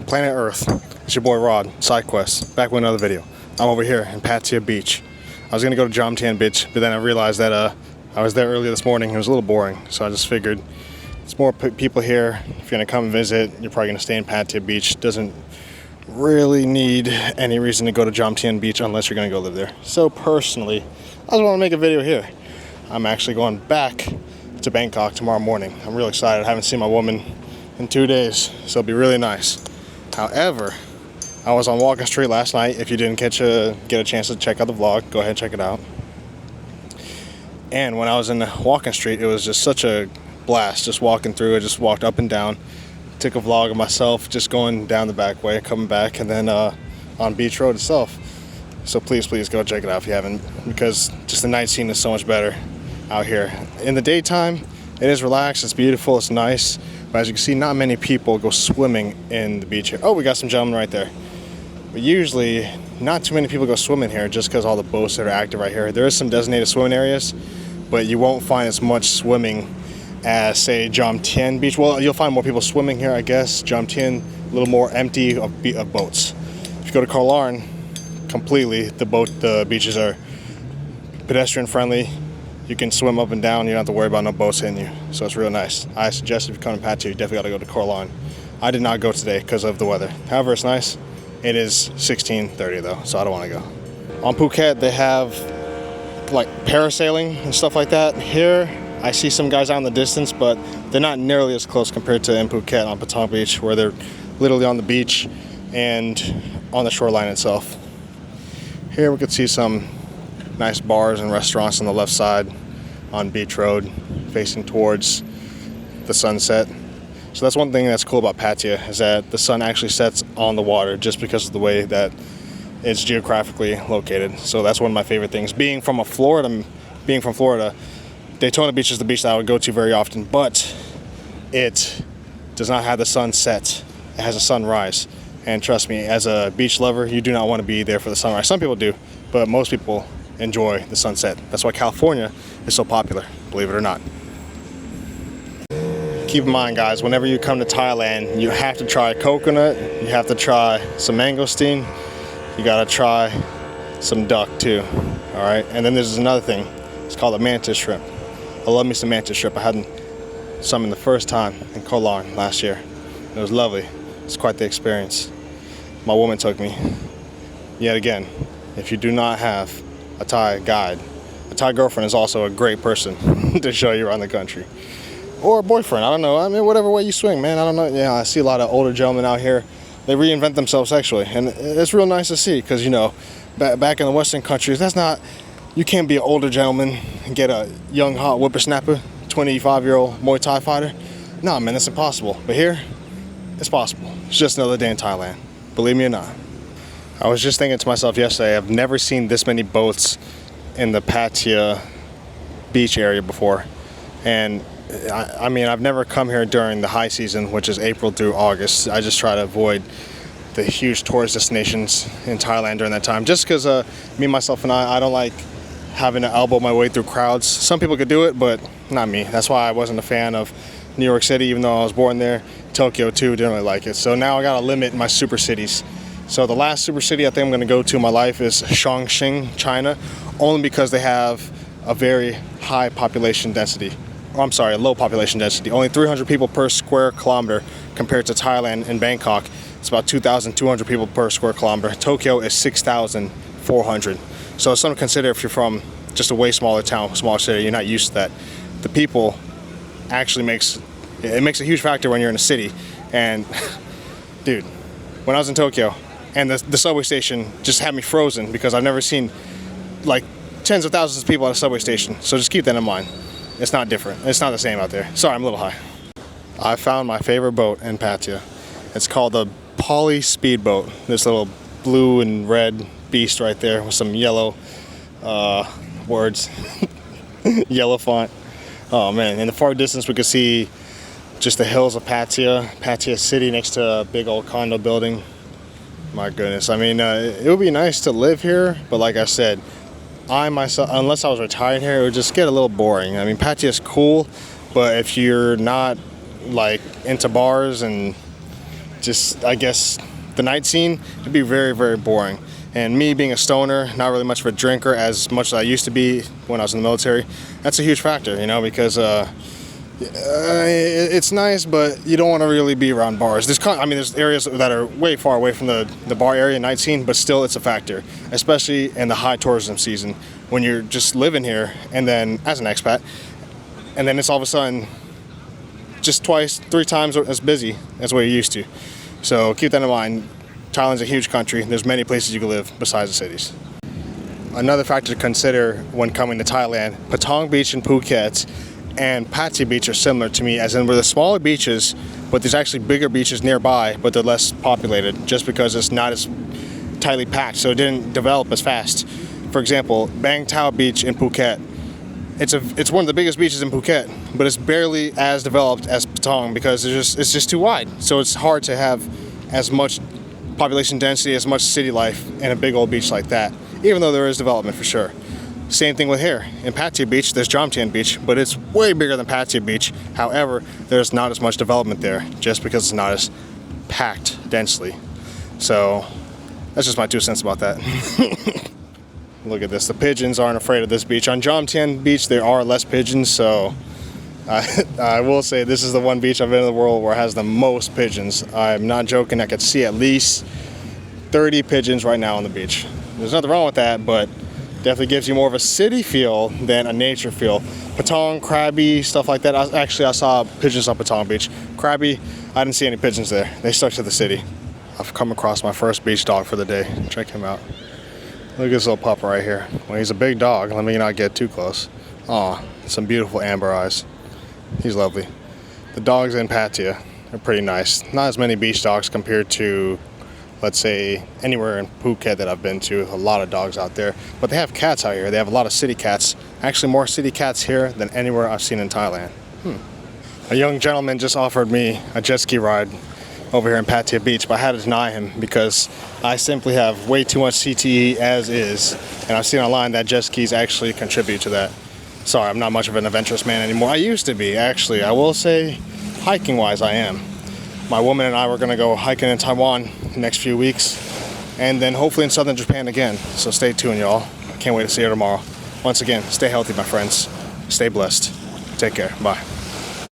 Planet Earth. It's your boy Rod, SideQuest, back with another video. I'm over here in Pattaya Beach. I was gonna go to Jomtien Beach, but then I realized that I was there earlier this morning. It was a little boring, so I just figured it's more people here. If you're gonna come visit, you're probably gonna stay in Pattaya Beach. Doesn't really need any reason to go to Jomtien Beach unless you're gonna go live there. So personally, I just want to make a video here. I'm actually going back to Bangkok tomorrow morning. I'm really excited. I haven't seen my woman in 2 days, so it'll be really nice. However, I was on Walking Street last night. If you didn't get a chance to check out the vlog, go ahead and check it out. And when I was in Walking Street, it was just such a blast just walking through. I just walked up and down, took a vlog of myself just going down the back way, coming back, and then on Beach Road itself. So please go check it out if you haven't, because just the night scene is so much better out here. In the daytime, it is relaxed, it's beautiful, it's nice, but as you can see, not many people go swimming in the beach here. Oh, we got some gentlemen right there. But usually, not too many people go swimming here just because all the boats that are active right here. There is some designated swimming areas, but you won't find as much swimming as, say, Jomtien Beach. Well, you'll find more people swimming here, I guess. Jomtien, a little more empty of boats. If you go to Koh Larn, completely, the beaches are pedestrian friendly. You can swim up and down. You don't have to worry about no boats hitting you. So it's real nice. I suggest if you come to Pattaya, you definitely got to go to Koh Larn. I did not go today because of the weather. However, it's nice. It is 16:30 though, so I don't want to go. On Phuket, they have like parasailing and stuff like that. Here, I see some guys out in the distance, but they're not nearly as close compared to in Phuket on Pattaya Beach, where they're literally on the beach and on the shoreline itself. Here we could see some nice bars and restaurants on the left side on Beach Road, facing towards the sunset. So that's one thing that's cool about Pattaya, is that the sun actually sets on the water just because of the way that it's geographically located. So that's one of my favorite things. Being from Florida, Daytona Beach is the beach that I would go to very often, but it does not have the sunset. It has a sunrise. And trust me, as a beach lover, you do not want to be there for the sunrise. Some people do, but most people enjoy the sunset. That's why California is so popular, believe it or not. Keep in mind, guys, whenever you come to Thailand, you have to try coconut, you have to try some mangosteen, you gotta try some duck too, all right? And then there's another thing, it's called a mantis shrimp. I love me some mantis shrimp. I had some in the first time in Koh Larn last year. It was lovely. It's quite the experience. My woman took me. Yet again, if you do not have a Thai guide, a Thai girlfriend is also a great person to show you around the country. Or a boyfriend, I don't know. I mean, whatever way you swing, man. I don't know. Yeah, I see a lot of older gentlemen out here. They reinvent themselves sexually, and it's real nice to see, because, you know, back in the Western countries, you can't be an older gentleman and get a young, hot whippersnapper, 25-year-old Muay Thai fighter. Nah, man, that's impossible. But here, it's possible. It's just another day in Thailand. Believe me or not. I was just thinking to myself yesterday, I've never seen this many boats in the Pattaya Beach area before. And I mean, I've never come here during the high season, which is April through August. I just try to avoid the huge tourist destinations in Thailand during that time. Just because me, myself, and I don't like having to elbow my way through crowds. Some people could do it, but not me. That's why I wasn't a fan of New York City, even though I was born there. Tokyo too, didn't really like it. So now I gotta limit my super cities. So the last super city I think I'm gonna go to in my life is Chongqing, China, only because they have a very high population density. Oh, I'm sorry, a low population density. Only 300 people per square kilometer compared to Thailand and Bangkok. It's about 2,200 people per square kilometer. Tokyo is 6,400. So it's something to consider if you're from just a way smaller town, smaller city. You're not used to that. The people actually makes a huge factor when you're in a city. And dude, when I was in Tokyo and the subway station just had me frozen, because I've never seen like tens of thousands of people at a subway station. So just keep that in mind. It's not different. It's not the same out there. Sorry, I'm a little high. I found my favorite boat in Pattaya. It's called the Poly Speedboat. This little blue and red beast right there with some yellow words, yellow font. Oh man, in the far distance we could see just the hills of Pattaya City next to a big old condo building. My goodness, I mean, it would be nice to live here, but like I said, I myself, unless I was retired here, it would just get a little boring. I mean, Pattaya is cool, but if you're not like into bars and just, I guess, the night scene would be very, very boring. And me being a stoner, not really much of a drinker as much as I used to be when I was in the military, that's a huge factor, you know, because it's nice, but you don't want to really be around bars. There's areas that are way far away from the bar area night scene, but still it's a factor, especially in the high tourism season when you're just living here and then as an expat, and then it's all of a sudden just twice, 3 times as busy as what you're used to. So keep that in mind. Thailand's a huge country. There's many places you can live besides the cities. Another factor to consider when coming to Thailand, Patong Beach and Phuket and Pattaya Beach are similar to me, as in we're the smaller beaches, but there's actually bigger beaches nearby, but they're less populated just because it's not as tightly packed, so it didn't develop as fast. For example, Bang Tao Beach in Phuket, it's one of the biggest beaches in Phuket, but it's barely as developed as Patong because it's just too wide. So it's hard to have as much population density, as much city life in a big old beach like that, even though there is development for sure. Same thing with here. In Pattaya Beach, there's Jomtien Beach, but it's way bigger than Pattaya Beach. However, there's not as much development there just because it's not as packed densely. So that's just my 2 cents about that. Look at this. The pigeons aren't afraid of this beach. On Jomtien Beach, there are less pigeons, so I will say this is the one beach I've been in the world where it has the most pigeons. I'm not joking. I could see at least 30 pigeons right now on the beach. There's nothing wrong with that, but definitely gives you more of a city feel than a nature feel. Patong, Krabi, stuff like that. I saw pigeons on Patong Beach. Krabi, I didn't see any pigeons there. They stuck to the city. I've come across my first beach dog for the day. Check him out. Look at this little pup right here. Well, he's a big dog. Let me not get too close. Aw, some beautiful amber eyes. He's lovely. The dogs in Pattaya are pretty nice. Not as many beach dogs compared to, let's say, anywhere in Phuket that I've been to. A lot of dogs out there. But they have cats out here. They have a lot of city cats. Actually, more city cats here than anywhere I've seen in Thailand. A young gentleman just offered me a jet ski ride over here in Pattaya Beach, but I had to deny him because I simply have way too much CTE as is. And I've seen online that jet skis actually contribute to that. Sorry, I'm not much of an adventurous man anymore. I used to be, actually. I will say, hiking-wise, I am. My woman and I were going to go hiking in Taiwan the next few weeks, and then hopefully in southern Japan again. So stay tuned, y'all. I can't wait to see you tomorrow. Once again, stay healthy, my friends. Stay blessed. Take care. Bye.